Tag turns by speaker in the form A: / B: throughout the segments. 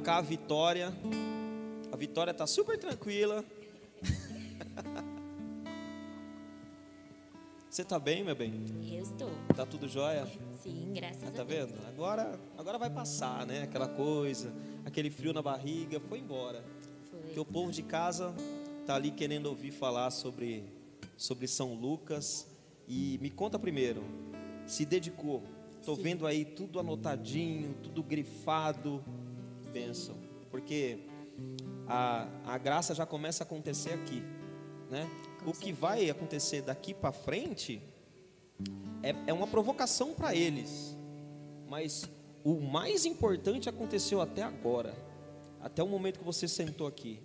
A: cá a Vitória. A Vitória tá super tranquila. Você tá bem, meu bem?
B: Eu estou.
A: Tá tudo jóia?
B: Sim, graças a
A: Tá
B: Deus.
A: vendo? Agora vai passar, né? Aquela coisa, aquele frio na barriga, foi embora. Porque o povo de casa tá ali querendo ouvir falar sobre São Lucas. E me conta primeiro, se dedicou. Tô
B: Sim.
A: vendo aí tudo anotadinho, tudo grifado. Bênção. Porque a graça já começa a acontecer aqui, né? O que vai acontecer daqui para frente é uma provocação para eles. Mas o mais importante aconteceu até agora. Até o momento que você sentou aqui.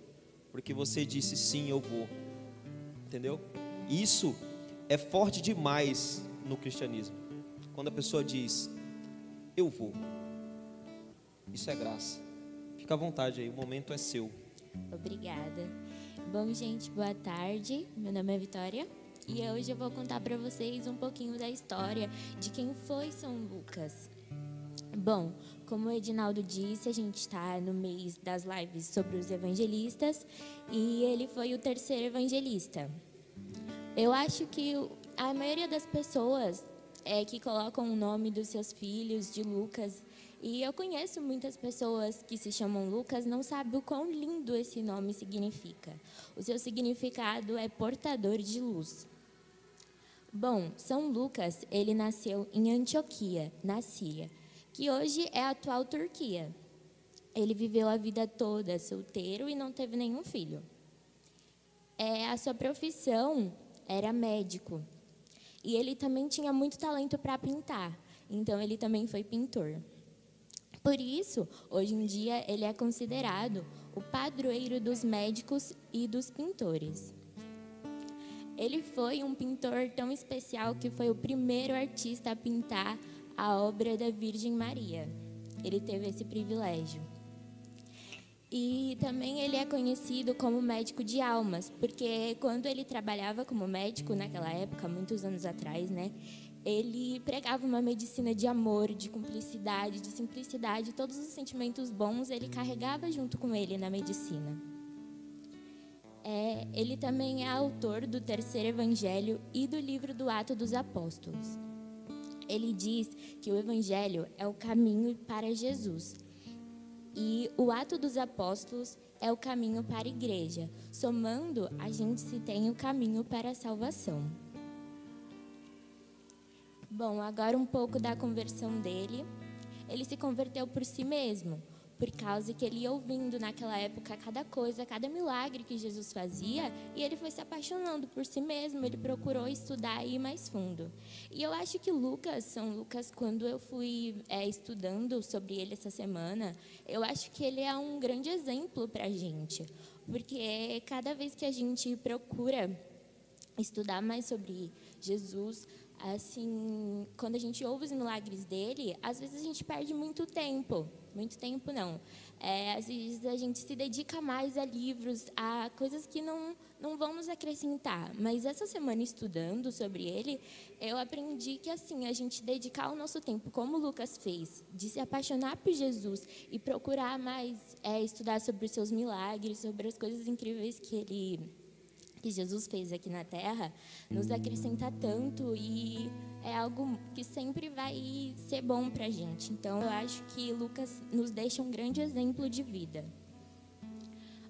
A: Porque você disse sim, eu vou. Entendeu? Isso é forte demais no cristianismo. Quando a pessoa diz, eu vou. Isso é graça. Fica à vontade aí, o momento é seu.
B: Obrigada. Bom, gente, boa tarde. Meu nome é Vitória e hoje eu vou contar para vocês um pouquinho da história de quem foi São Lucas. Bom, como o Edinaldo disse, a gente está no mês das lives sobre os evangelistas e ele foi o terceiro evangelista. Eu acho que a maioria das pessoas que colocam o nome dos seus filhos de Lucas, e eu conheço muitas pessoas que se chamam Lucas, não sabem o quão lindo esse nome significa. O seu significado é portador de luz. Bom, São Lucas, ele nasceu em Antioquia, na Síria, que hoje é a atual Turquia. Ele viveu a vida toda solteiro e não teve nenhum filho. A sua profissão era médico. E ele também tinha muito talento para pintar. Então, ele também foi pintor. Por isso, hoje em dia, ele é considerado o padroeiro dos médicos e dos pintores. Ele foi um pintor tão especial que foi o primeiro artista a pintar a obra da Virgem Maria. Ele teve esse privilégio. E também ele é conhecido como médico de almas, porque quando ele trabalhava como médico naquela época, muitos anos atrás, né, ele pregava uma medicina de amor, de cumplicidade, de simplicidade, todos os sentimentos bons ele carregava junto com ele na medicina. Ele também é autor do terceiro evangelho e do livro do Atos dos Apóstolos. Ele diz que o evangelho é o caminho para Jesus. E o Ato dos Apóstolos é o caminho para a igreja. Somando, a gente se tem o caminho para a salvação. Bom, agora um pouco da conversão dele. Ele se converteu por si mesmo, por causa que ele ia ouvindo naquela época cada coisa, cada milagre que Jesus fazia, e ele foi se apaixonando por si mesmo, ele procurou estudar e ir mais fundo. E eu acho que São Lucas, quando eu fui estudando sobre ele essa semana, eu acho que ele é um grande exemplo para a gente, porque cada vez que a gente procura estudar mais sobre Jesus, assim, quando a gente ouve os milagres dele, às vezes a gente perde muito tempo não. Às vezes a gente se dedica mais a livros, a coisas que não vão nos acrescentar. Mas essa semana, estudando sobre ele, eu aprendi que, assim, a gente dedicar o nosso tempo, como Lucas fez, de se apaixonar por Jesus e procurar mais estudar sobre os seus milagres, sobre as coisas incríveis que Jesus fez aqui na Terra, nos acrescenta tanto e é algo que sempre vai ser bom para a gente. Então, eu acho que Lucas nos deixa um grande exemplo de vida.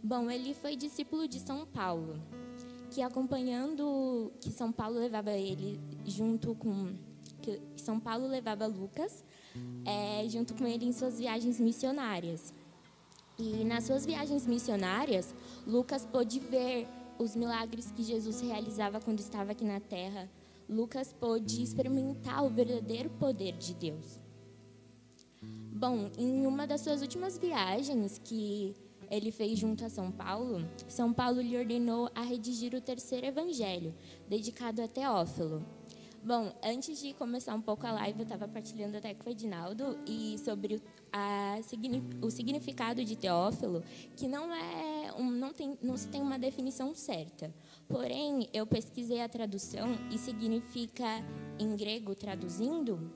B: Bom, ele foi discípulo de São Paulo, que São Paulo levava ele junto com... que São Paulo levava Lucas junto com ele em suas viagens missionárias. E nas suas viagens missionárias, Lucas pôde ver os milagres que Jesus realizava quando estava aqui na Terra. Lucas pôde experimentar o verdadeiro poder de Deus. Bom, em uma das suas últimas viagens que ele fez junto a São Paulo lhe ordenou a redigir o terceiro evangelho, dedicado a Teófilo. Bom, antes de começar um pouco a live, eu estava partilhando até com o Edinaldo e sobre o significado de Teófilo, que não se tem uma definição certa. Porém, eu pesquisei a tradução e significa, em grego, traduzindo,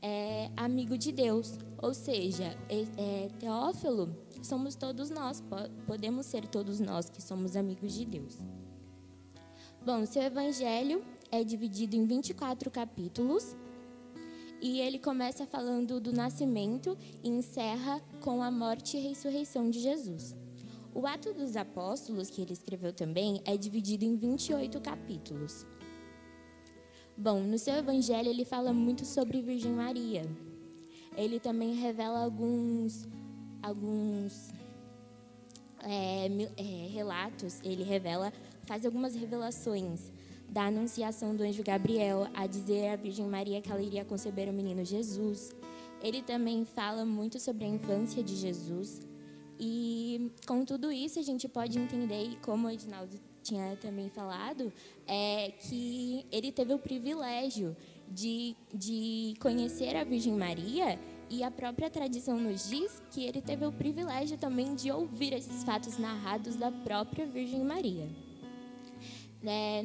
B: é amigo de Deus. Ou seja, Teófilo somos todos nós, podemos ser todos nós que somos amigos de Deus. Bom, seu evangelho é dividido em 24 capítulos e ele começa falando do nascimento e encerra com a morte e ressurreição de Jesus. O Ato dos Apóstolos, que ele escreveu também, é dividido em 28 capítulos. Bom, no seu evangelho ele fala muito sobre Virgem Maria. Ele também revela alguns relatos, faz algumas revelações da anunciação do anjo Gabriel a dizer à Virgem Maria que ela iria conceber o menino Jesus. Ele também fala muito sobre a infância de Jesus. E com tudo isso a gente pode entender, e como o Edinaldo tinha também falado, que ele teve o privilégio de conhecer a Virgem Maria, e a própria tradição nos diz que ele teve o privilégio também de ouvir esses fatos narrados da própria Virgem Maria.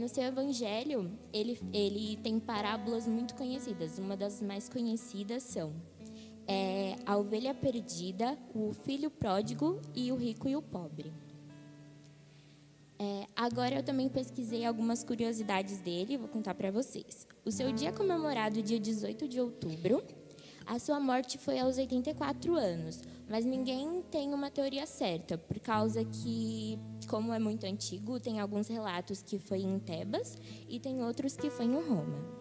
B: No seu evangelho, ele tem parábolas muito conhecidas. Uma das mais conhecidas são a ovelha perdida, o filho pródigo e o rico e o pobre. Agora eu também pesquisei algumas curiosidades dele e vou contar para vocês. O seu dia comemorado, dia 18 de outubro, a sua morte foi aos 84 anos, mas ninguém tem uma teoria certa, por causa que, como é muito antigo, tem alguns relatos que foi em Tebas e tem outros que foi em Roma.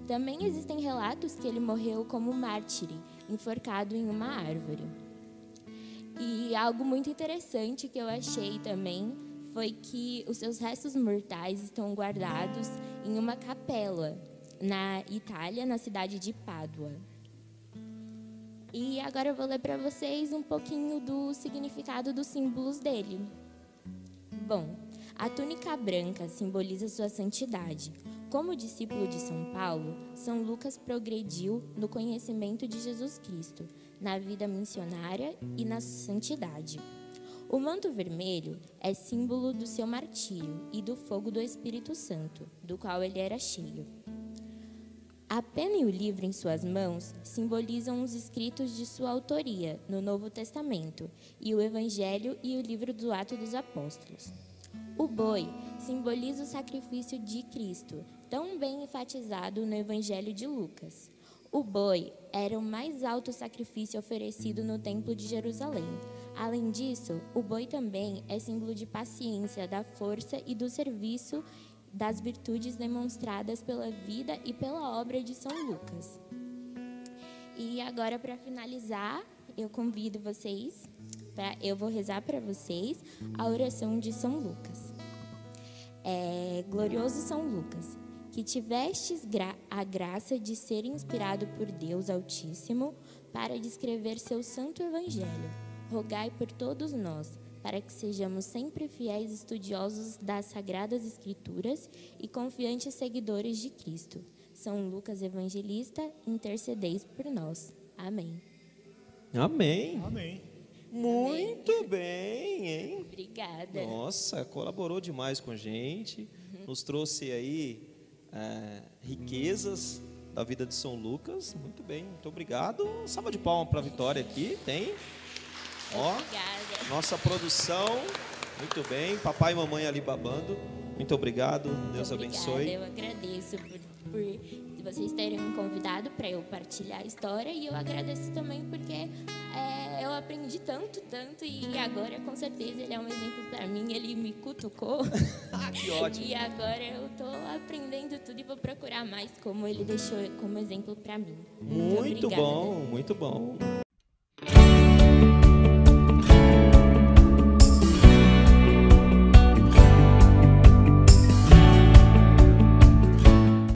B: Também existem relatos que ele morreu como mártire, enforcado em uma árvore. E algo muito interessante que eu achei também foi que os seus restos mortais estão guardados em uma capela na Itália, na cidade de Pádua. E agora eu vou ler para vocês um pouquinho do significado dos símbolos dele. Bom, a túnica branca simboliza sua santidade. Como discípulo de São Paulo, São Lucas progrediu no conhecimento de Jesus Cristo, na vida missionária e na santidade. O manto vermelho é símbolo do seu martírio e do fogo do Espírito Santo, do qual ele era cheio. A pena e o livro em suas mãos simbolizam os escritos de sua autoria no Novo Testamento e o Evangelho e o livro do Atos dos Apóstolos. O boi simboliza o sacrifício de Cristo, tão bem enfatizado no Evangelho de Lucas. O boi era o mais alto sacrifício oferecido no Templo de Jerusalém. Além disso, o boi também é símbolo de paciência, da força e do serviço, das virtudes demonstradas pela vida e pela obra de São Lucas. E agora, para finalizar, eu convido vocês, eu vou rezar para vocês a oração de São Lucas. Glorioso São Lucas, que tivestes a graça de ser inspirado por Deus Altíssimo para descrever seu santo evangelho, rogai por todos nós, para que sejamos sempre fiéis estudiosos das Sagradas Escrituras e confiantes seguidores de Cristo. São Lucas Evangelista, intercedeis por nós. Amém.
A: Amém.
C: Amém.
A: Muito bem, hein?
B: Obrigada.
A: Nossa, colaborou demais com a gente, nos trouxe aí riquezas da vida de São Lucas. Muito bem, muito obrigado. Salva de palmas para a Vitória aqui, tem. Ó,
B: Obrigada.
A: nossa produção, muito bem. Papai e mamãe ali babando. Muito obrigado, Deus
B: Obrigada.
A: abençoe.
B: Eu agradeço por vocês terem me convidado para eu partilhar a história, e eu agradeço também porque eu aprendi tanto, e agora com certeza ele é um exemplo para mim, ele me cutucou.
A: Que ótimo.
B: E agora eu estou aprendendo tudo e vou procurar mais como ele deixou como exemplo para mim.
A: Muito
B: obrigada.
A: bom, muito bom.